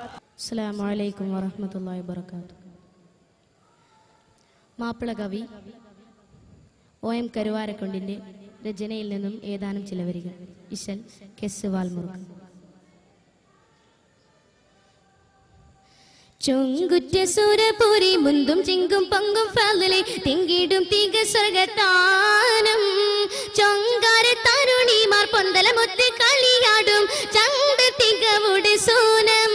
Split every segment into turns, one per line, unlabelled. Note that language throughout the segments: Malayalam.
അസ്സലാമു അലൈക്കും വറഹ്മത്തുള്ളാഹി വബറകാതുഹു. മാപ്പിള കവി OM കരുവാരക്കുണ്ടിന്റെ രചനയിൽ നിന്നും ഏതാനും ചില വരികൾ. ഇശൽ കെസ് വാൽമുറുക്ക്. ചൊങ്കുറ്റ സുരപുരി മുന്തും ചിങ്കും പൊങ്കും ഫാലിലെ തിങ്കിടും തീക സ്വർഗത്താനം ചൊങ്കാര തരുണിമാർ പൊന്തലമൊത്ത് കളിയാടും ചന്ത തികവുടെ സൂനം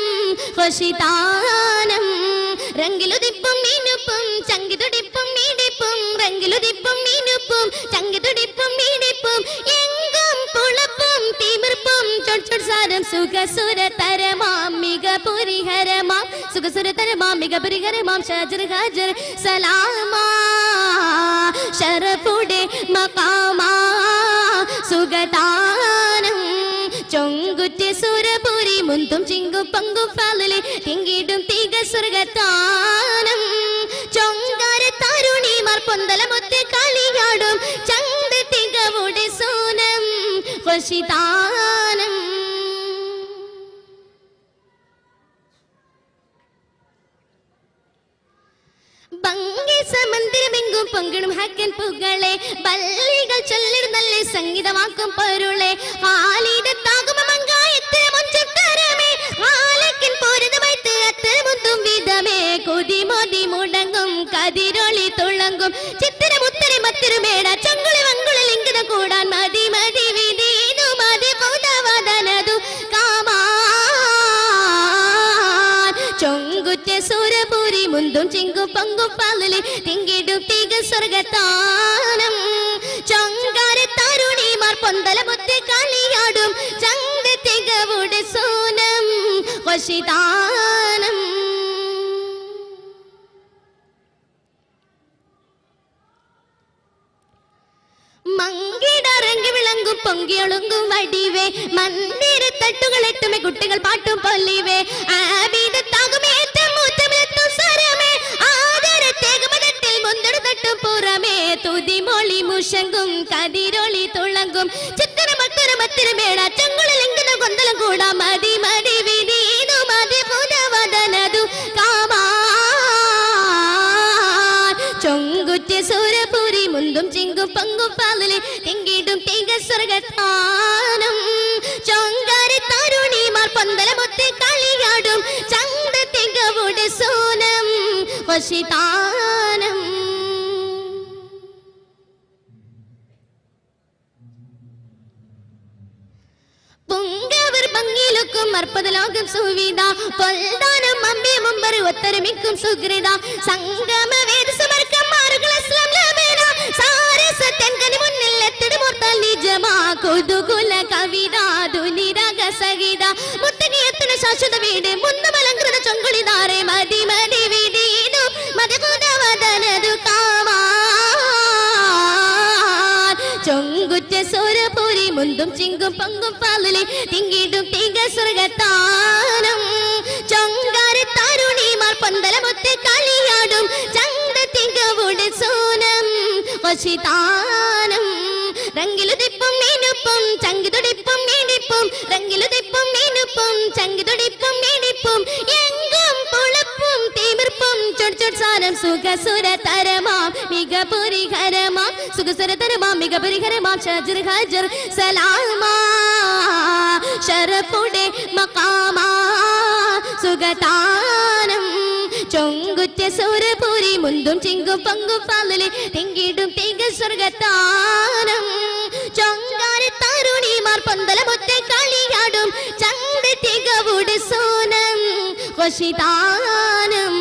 ഹോഷിതാനം രംഗിലുദിപ്പും മീനുപ്പും ചങ്കിതുടിപ്പും മീടിപ്പും രംഗിലുദിപ്പും മീനുപ്പും ചങ്കിതുടിപ്പും മീടിപ്പും എങ്കും പുളപ്പും തിമിർപ്പും ചൊട്ചൊട്സാരം സുഖസുര തരമാം മിക പുരിഹരമാം സുഖസുര തരമാം മിക പുരിഹരമാം ഷജർ ഹജർ സലാമാ ശരഫുടെ മഖാമാ സുഗതാനം ചൊങ്കുറ്റ സുരപുരി മുന്തും ചിങ്കും പങ്കും ഫാലിലെ തിങ്കിടും തീക സ്വർഗത്താനം ചൊങ്കാര തരുണിമാർ പൊന്തലമൊത്ത് കളിയാടും ചന്ത തികവുടെ സൂനം ഹോഷിതാനം സമന്ദിരമെങ്കും പൊങ്കിടും ഹക്കൻ പുകളെ ബല്ലികൾ ചൊല്ലിടും നല്ല സംഗീതമാക്കും പൊരുളെ കൊതിമോതി മുടങ്ങും കതിരൊളി തുളങ്ങും ചിത്തിരമുത്തര മത്തിരുമേട ചങ്കുളി വങ്കുളി ലിംഗിത കൂടാൻ മതി മതി വിധീനു മതി പുതവദനതു കാമാ ചൊങ്കുറ്റ സുരപുരി മുന്തും ചിങ്കും പങ്കും ഫാലിലെ തിങ്കിടും തീക സ്വർഗത്താനം ചൊങ്കാര തരുണിമാർ പൊന്തലമൊത്ത് കളിയാടും ചന്ത തികവുടെ സൂനം ഹോഷിതാനം മങ്കിടറങ്ങി വിളങ്ങും പൊങ്കിയൊളുങ്കും വടിവേ മന്ദിര തട്ടുകൾ എട്ടുമേ കുട്ടികൾ പാട്ടും പൊല്ലിവേ തുതിമൊളി മുഷങ്കും കതിരൊളി തുളങ്കും ചിത്തിര മത്തര മത്തിരമേട ചങ്കുളി ലിംഗന കൊന്തലം കൂടാ മതി മതി വിധീനു മതി പുതവദനതു കാമാ ചൊങ്കുറ്റ സുരപുരി മുന്തും ചിങ്കും പങ്കും ഫാലിലെ തിങ്കിടും തീക സ്വർഗത്താനം ചൊങ്കാര തരുണിമാർ പൊന്തലമൊത്ത് കളിയാടും ചന്ത തികവുടെ സൂനം ഹോഷിതാനം പൊങ്കവർ ഭംഗിയിലൊക്കും അർപ്പതലോകം സുവിധ പൊൽദാനം അമ്പേ മുമ്പർ ഒത്തരമിക്കും സുഗ്രത സംഗമ വേദ സമർക്കം മാറുകൾ അസ്ലാം ലബേന സാരസ തെൻകനി മുന്നിൽ എത്തിടുമോർത്താൽ നിജമാ കുതുകുല കവിത ധുനിരാഗ സഹിത മുത്തകിയെത്തുന്ന ശാശ്വത വീട് മുന്നമലങ്കൃത ചൊങ്കുളിതാറെ മതി മതി വിധീനു മതകുതവദനതു കാമാ ചൊങ്കുറ്റ സുരപുരി മുന്തും ചിങ്കും പങ്കും ഫാലിലെ തിങ്കിടും തീക സ്വർഗത്താനം ചൊങ്കാര തരുണിമാർ പൊന്തലമൊത്ത് കളിയാടും ചന്ത തികവുടെ സൂനം ഹോഷിതാനം രംഗിലുദിപ്പും മീനുപ്പും ചങ്കിതുടിപ്പും മീടിപ്പും രംഗിലുദിപ്പും മീനുപ്പും ചങ്കിതുടിപ്പും മീടിപ്പും എങ്കും പുളപ്പും തിമിർപ്പും ചൊട്ചൊട്സാരം സുഖസുര തരമാം മിക പുരിഹരമാം സുഖസുര തരമാം മിക പുരിഹരമാം ഷജർ ഹജർ സലാമാ ശരഫുടെ മഖാമാ സുഗതാനം ചൊങ്കുറ്റ സുരപുരി മുന്തും ചിങ്കും പങ്കും ഫാലിലെ തിങ്കിടും തീക സ്വർഗത്താനം ചൊങ്കാര തരുണിമാർ പൊന്തലമൊത്ത് കളിയാടും ചന്ത തികവുടെ സൂനം ഹോഷിതാനം